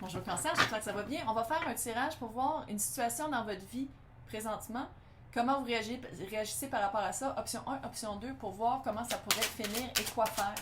Bonjour Cancer, j'espère que ça va bien. On va faire un tirage pour voir une situation dans votre vie présentement. Comment vous réagissez par rapport à ça? Option 1, option 2, pour voir comment ça pourrait finir et quoi faire.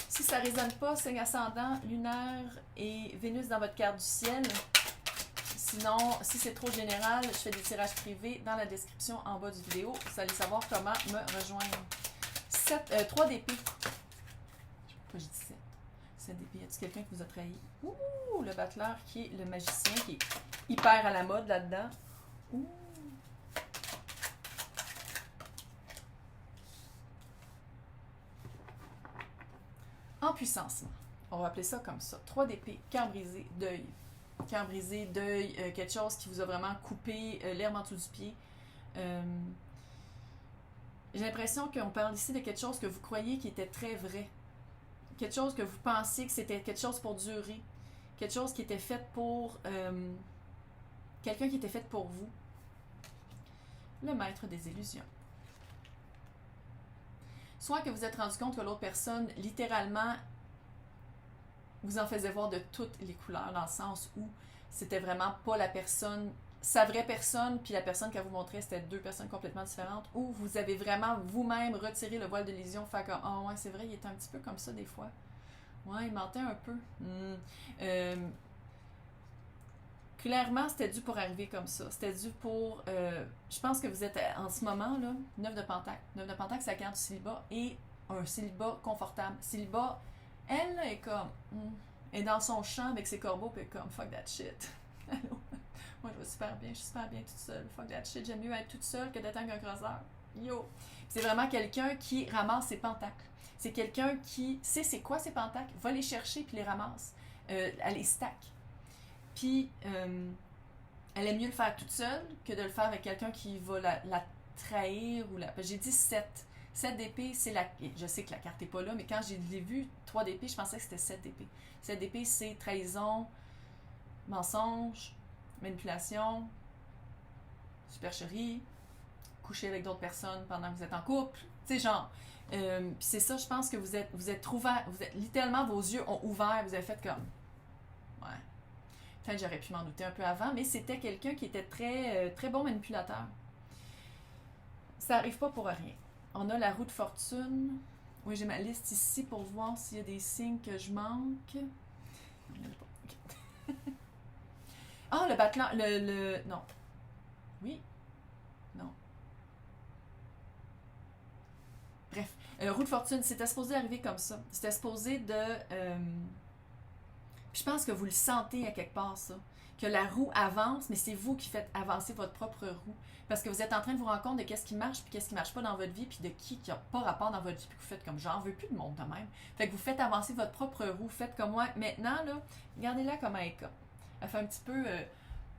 Si ça ne résonne pas, signe ascendant, lunaire et Vénus dans votre carte du ciel. Sinon, si c'est trop général, je fais des tirages privés dans la description en bas du vidéo. Vous allez savoir comment me rejoindre. 3 d'épée. Pourquoi je dis 7? 7 d'épée. Y a-t-il quelqu'un qui vous a trahi? Ouh, le battleur qui est le magicien, qui est hyper à la mode là-dedans. Ouh. En puissancement. On va appeler ça comme ça. 3 d'épée, cœur brisé, deuil. Cœur brisé, deuil, quelque chose qui vous a vraiment coupé l'herbe en dessous du pied. J'ai l'impression qu'on parle ici de quelque chose que vous croyez qui était très vrai. Quelque chose que vous pensiez que c'était quelque chose pour durer. Quelque chose qui était fait pour... quelqu'un qui était fait pour vous. Le maître des illusions. Soit que vous êtes rendu compte que l'autre personne, littéralement, vous en faisait voir de toutes les couleurs, dans le sens où c'était vraiment pas la personne, sa vraie personne, puis la personne qu'elle vous montrait, c'était deux personnes complètement différentes, ou vous avez vraiment vous-même retiré le voile de l'illusion, fait comme, oh ouais, c'est vrai, il était un petit peu comme ça des fois. Ouais, il mentait un peu. Clairement, c'était dû pour arriver comme ça. C'était dû pour... je pense que vous êtes en ce moment, là, 9 de Pentacle. 9 de Pentacle, c'est la carte du célibat et un célibat confortable. Célibat, elle, là, est comme... est dans son champ avec ses corbeaux, puis comme, fuck that shit. Allô? Moi, je suis super bien toute seule. Fuck that shit, j'aime mieux être toute seule que d'être avec un crosseur. Yo! C'est vraiment quelqu'un qui ramasse ses pentacles. C'est quelqu'un qui sait c'est quoi ses pentacles, va les chercher puis les ramasse. Elle les stack. Puis, elle aime mieux le faire toute seule que de le faire avec quelqu'un qui va la trahir. Ou la... J'ai dit 7. 7 d'épée, c'est la... Je sais que la carte n'est pas là, mais quand je l'ai vu, 3 d'épée, je pensais que c'était 7 d'épée. 7 d'épée, c'est trahison, mensonge, manipulation, supercherie, coucher avec d'autres personnes pendant que vous êtes en couple. Tu sais, genre... puis c'est ça, je pense que vous êtes ouvert, vous êtes littéralement, vos yeux ont ouvert, vous avez fait comme... Ouais. Peut-être j'aurais pu m'en douter un peu avant, mais c'était quelqu'un qui était très, très bon manipulateur. Ça n'arrive pas pour rien. On a la roue de fortune. Oui, j'ai ma liste ici pour voir s'il y a des signes que je manque. Ah, le battant, non. Oui. Non. Bref, roue de fortune, c'était supposé arriver comme ça. C'était supposé de... Puis je pense que vous le sentez à quelque part, ça. Que la roue avance, mais c'est vous qui faites avancer votre propre roue. Parce que vous êtes en train de vous rendre compte de qu'est-ce qui marche, puis qu'est-ce qui marche pas dans votre vie, puis de qui n'a pas rapport dans votre vie, puis vous faites comme j'en veux plus de monde de même. Fait que vous faites avancer votre propre roue, faites comme moi. Maintenant, là, regardez-la comme elle est comme. Elle fait un petit peu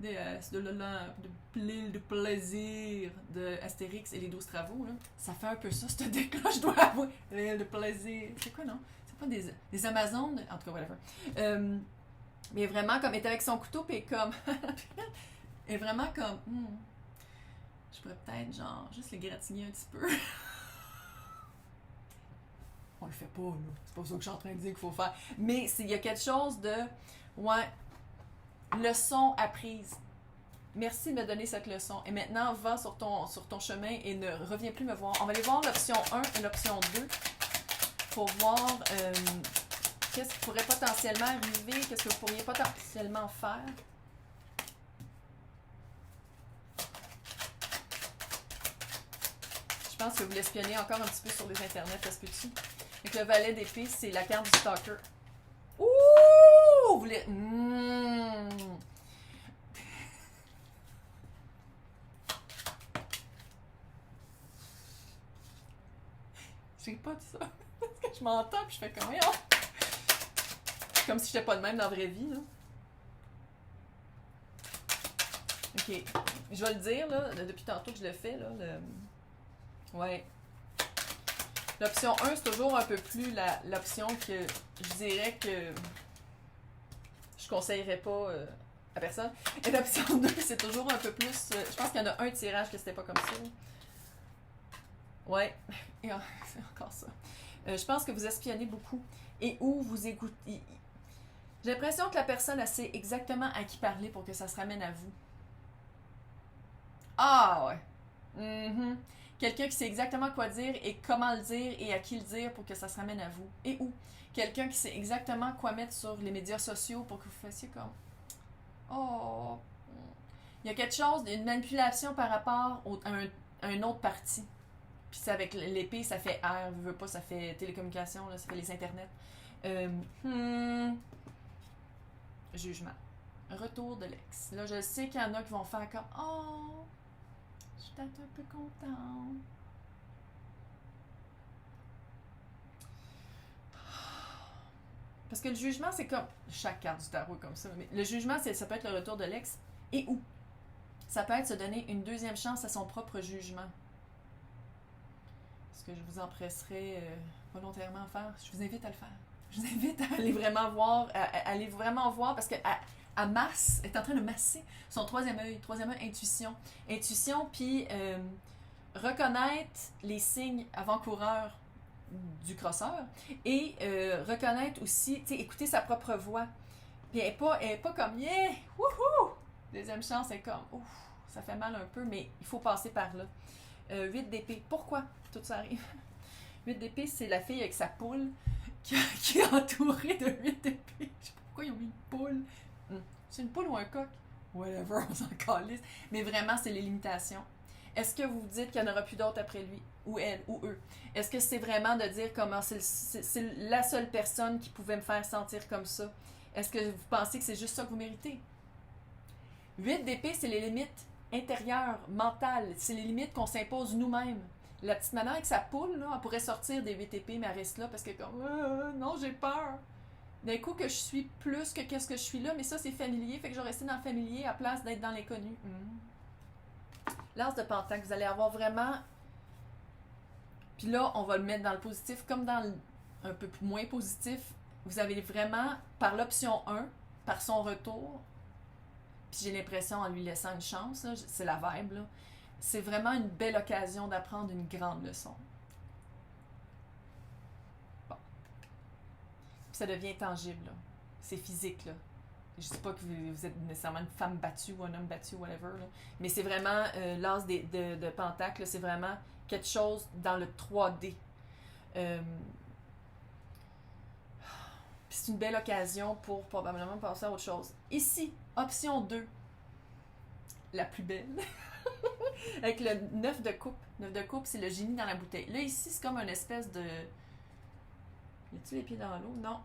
de plaisir de Astérix et les 12 travaux, là. Ça fait un peu ça, ce deck-là, je dois avouer. L'île de plaisir. C'est quoi, non? Pas des Amazones, en tout cas, whatever. Mais vraiment, comme, elle est avec son couteau, puis comme. elle est vraiment comme. Je pourrais peut-être, genre, juste le gratigner un petit peu. On le fait pas, là. C'est pas ça que je suis en train de dire qu'il faut faire. Mais il y a quelque chose de. Ouais. Leçon apprise. Merci de me donner cette leçon. Et maintenant, va sur ton chemin et ne reviens plus me voir. On va aller voir l'option 1 et l'option 2. Pour voir qu'est-ce qui pourrait potentiellement arriver, qu'est-ce que vous pourriez potentiellement faire. Je pense que vous l'espionnez encore un petit peu sur les internets, ça se peut-tu? Avec le valet d'épée, c'est la carte du stalker. Ouh! Vous voulez... J'ai pas dit ça. Parce que je m'entends puis je fais comme... Comme si j'étais pas de même dans la vraie vie, là. Ok. Je vais le dire, là, depuis tantôt que je le fais, là. Ouais. L'option 1, c'est toujours un peu plus l'option que je dirais que je conseillerais pas à personne. Et l'option 2, c'est toujours un peu plus... je pense qu'il y en a un tirage que c'était pas comme ça. Ouais. Et c'est encore ça. Je pense que vous espionnez beaucoup. Et où vous écoutez... J'ai l'impression que la personne, elle sait exactement à qui parler pour que ça se ramène à vous. Ah ouais. Mhm. Quelqu'un qui sait exactement quoi dire et comment le dire et à qui le dire pour que ça se ramène à vous. Et où. Quelqu'un qui sait exactement quoi mettre sur les médias sociaux pour que vous fassiez comme oh. Il y a quelque chose, une manipulation par rapport à un autre parti. Puis c'est avec l'épée, ça fait R, veux pas, ça fait télécommunication, là, ça fait les internets. Euh, hmm, Jugement. Retour de l'ex. Là, je sais qu'il y en a qui vont faire comme oh, je suis peut-être un peu contente. Parce que le jugement, c'est comme. Chaque carte du tarot est comme ça. Mais le jugement, ça peut être le retour de l'ex. Et où? Ça peut être se donner une deuxième chance à son propre jugement. Est-ce que je vous empresserai volontairement à faire? Je vous invite à le faire. Je vous invite à aller vraiment voir, aller vraiment voir, parce que à masse, est en train de masser son troisième œil, intuition. Intuition, puis reconnaître les signes avant-coureurs du crosseur et reconnaître aussi, tu sais, écouter sa propre voix. Puis elle est pas comme yeah, wouhou! Deuxième chance, elle est comme ouf, ça fait mal un peu, mais il faut passer par là. 8 d'épée. Pourquoi tout ça arrive? 8 d'épée, c'est la fille avec sa poule qui est entourée de 8 d'épée. Je sais pas pourquoi ils ont mis une poule. C'est une poule ou un coq? Whatever, on s'en calisse. Mais vraiment, c'est les limitations. Est-ce que vous vous dites qu'il n'y en aura plus d'autres après lui? Ou elle, ou eux? Est-ce que c'est vraiment de dire comment c'est la seule personne qui pouvait me faire sentir comme ça? Est-ce que vous pensez que c'est juste ça que vous méritez? 8 d'épée, c'est les limites intérieures, mentales. C'est les limites qu'on s'impose nous-mêmes. La petite madame avec sa poule, là, elle pourrait sortir des 8 épées, mais elle reste là parce que comme non, j'ai peur. D'un coup que je suis plus que qu'est-ce que je suis là, mais ça c'est familier, fait que je vais rester dans le familier à place d'être dans l'inconnu. L'as de Pentacle, vous allez avoir vraiment. Puis là, on va le mettre dans le positif comme dans le un peu moins positif. Vous avez vraiment, par l'option 1, par son retour, puis j'ai l'impression en lui laissant une chance, là, c'est la vibe, là, c'est vraiment une belle occasion d'apprendre une grande leçon. Bon. Puis ça devient tangible, là. C'est physique, là. Je dis pas que vous êtes nécessairement une femme battue ou un homme battu, whatever, là. Mais c'est vraiment l'as de Pentacle, c'est vraiment quelque chose dans le 3D. Puis c'est une belle occasion pour probablement passer à autre chose. Ici, option 2, la plus belle, avec le 9 de coupe. 9 de coupe, c'est le génie dans la bouteille. Là, ici, c'est comme une espèce de... Y a-tu les pieds dans l'eau? Non.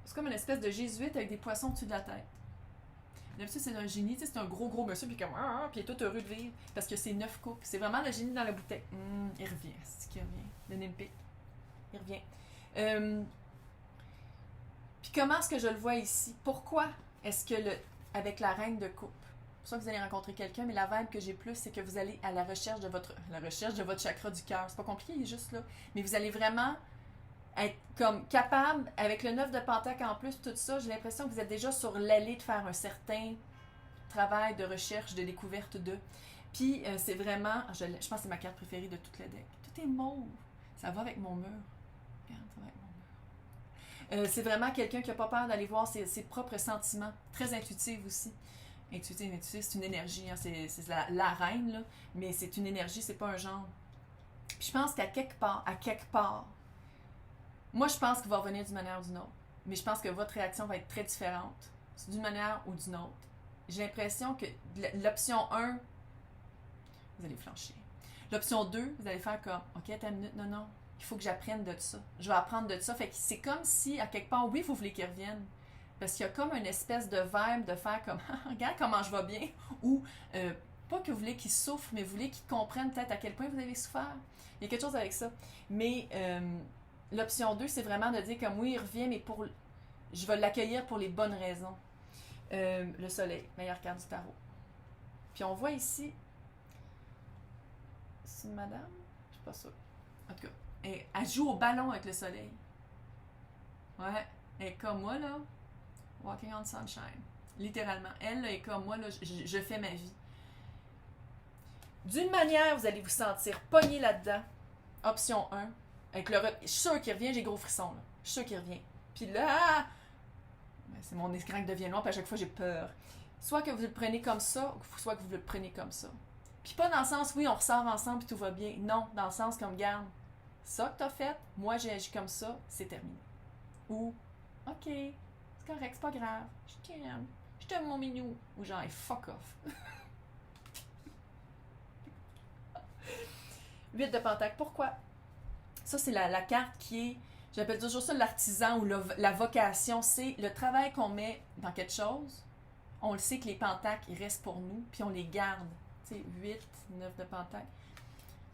C'est comme une espèce de jésuite avec des poissons au-dessus de la tête. D'habitude, c'est un génie, tu sais, c'est un gros monsieur, puis comme... puis il est tout heureux de vivre, parce que c'est 9 coupes. C'est vraiment le génie dans la bouteille. Il revient, c'est ce qu'il revient. Le Nimpic. Il revient. Puis comment est-ce que je le vois ici? Pourquoi est-ce que avec la reine de coupe, c'est pour ça que vous allez rencontrer quelqu'un, mais la vibe que j'ai plus, c'est que vous allez à la recherche de votre chakra du cœur. C'est pas compliqué, il est juste là. Mais vous allez vraiment être comme capable, avec le 9 de Pentacle en plus, tout ça, j'ai l'impression que vous êtes déjà sur l'allée de faire un certain travail de recherche, de découverte de. Puis c'est vraiment, je pense que c'est ma carte préférée de toute le deck. Tout est mauve. Ça va avec mon mur. Regarde, ça va avec mon mur. C'est vraiment quelqu'un qui n'a pas peur d'aller voir ses propres sentiments. Très intuitive aussi. Intuitive, c'est une énergie. Hein, c'est la reine, là, mais c'est une énergie, c'est pas un genre. Puis je pense qu'à quelque part, moi je pense qu'il va revenir d'une manière ou d'une autre. Mais je pense que votre réaction va être très différente, d'une manière ou d'une autre. J'ai l'impression que l'option 1, vous allez flancher. L'option 2, vous allez faire comme, ok, attends une minute, non, il faut que j'apprenne de ça. Je vais apprendre de ça. Fait que c'est comme si, à quelque part, oui, vous voulez qu'ils reviennent. Parce qu'il y a comme une espèce de vibe de faire comme, regarde comment je vais bien. Ou, pas que vous voulez qu'ils souffrent, mais vous voulez qu'ils comprennent peut-être à quel point vous avez souffert. Il y a quelque chose avec ça. Mais l'option 2, c'est vraiment de dire comme, oui, il revient, mais je vais l'accueillir pour les bonnes raisons. Le soleil, meilleure carte du tarot. Puis on voit ici, c'est une madame? Je suis pas sûre. En tout cas, elle joue au ballon avec le soleil. Ouais, elle est comme moi, là. Walking on sunshine. Littéralement. Elle, là, est comme moi, là, je fais ma vie. D'une manière, vous allez vous sentir pogné là-dedans. Option 1. Je suis sûre qu'il revient, j'ai gros frissons, là. Je suis sûre qu'il revient. Puis là, c'est mon écran qui devient noir, puis à chaque fois j'ai peur. Soit que vous le prenez comme ça, soit que vous le prenez comme ça. Puis pas dans le sens, oui, on ressort ensemble puis tout va bien. Non, dans le sens comme, garde, ça que t'as fait, moi j'ai agi comme ça, c'est terminé. Ou, ok, c'est correct, c'est pas grave, je t'aime mon minou. Ou genre, fuck off. 8 de pentacle, pourquoi? Ça, c'est la carte qui est, j'appelle toujours ça l'artisan ou la vocation. C'est le travail qu'on met dans quelque chose. On le sait que les pentacles, ils restent pour nous, puis on les garde. Tu sais, 8, 9 de pentacle.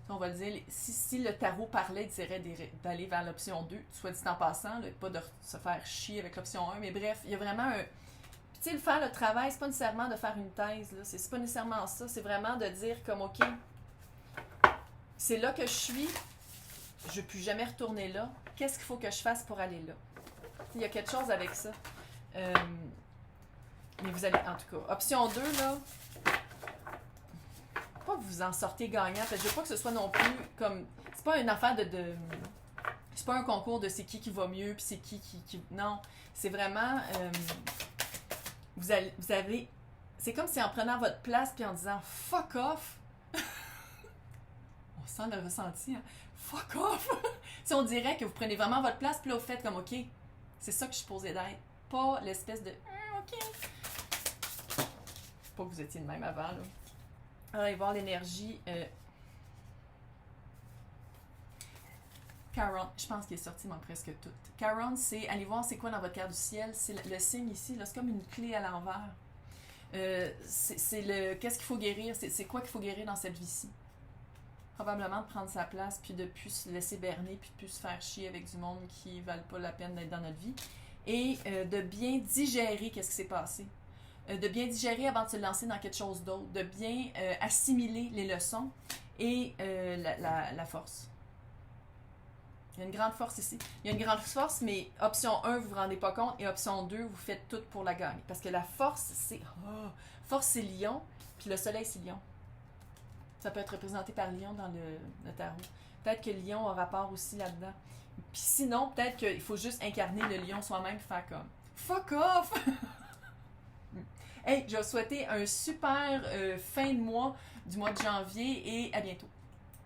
On va le dire, si le tarot parlait, il dirait d'aller vers l'option 2, soit dit en passant, là, pas de se faire chier avec l'option 1, mais bref, il y a vraiment un... Puis tu sais, faire le travail, c'est pas nécessairement de faire une thèse, là, c'est pas nécessairement ça, c'est vraiment de dire comme, ok, c'est là que je suis, je ne veux plus jamais retourner là, qu'est-ce qu'il faut que je fasse pour aller là? Il y a quelque chose avec ça. Mais vous allez, en tout cas, option 2, là, pas que vous en sortez gagnant, parce que je veux pas que ce soit non plus comme, c'est pas une affaire de c'est pas un concours de c'est qui va mieux, puis c'est qui non, c'est vraiment, vous avez, c'est comme si en prenant votre place, puis en disant fuck off, on sent le ressenti, hein? Fuck off, si on dirait que vous prenez vraiment votre place, puis là vous faites comme ok, c'est ça que je suis supposée d'être, pas l'espèce de ok, pas que vous étiez de même avant, là. Allez voir l'énergie. Caron, je pense qu'il est sorti presque tout. Caron, c'est, allez voir c'est quoi dans votre carte du ciel. C'est le signe ici, là, c'est comme une clé à l'envers. C'est le, qu'est-ce qu'il faut guérir? C'est quoi qu'il faut guérir dans cette vie-ci? Probablement de prendre sa place, puis de ne plus se laisser berner, puis de ne plus se faire chier avec du monde qui ne valent pas la peine d'être dans notre vie. Et de bien digérer qu'est-ce qui s'est passé. De bien digérer avant de se lancer dans quelque chose d'autre, de bien assimiler les leçons et la force. Il y a une grande force ici. Il y a une grande force, mais option 1, vous ne vous rendez pas compte, et option 2, vous faites tout pour la gagner. Parce que la force, c'est... force, c'est lion, puis le soleil, c'est lion. Ça peut être représenté par lion dans le tarot. Peut-être que lion a rapport aussi là-dedans. Puis sinon, peut-être qu'il faut juste incarner le lion soi-même et faire comme « Fuck off! » Hey, je vais vous souhaiter un super fin de mois du mois de janvier et à bientôt.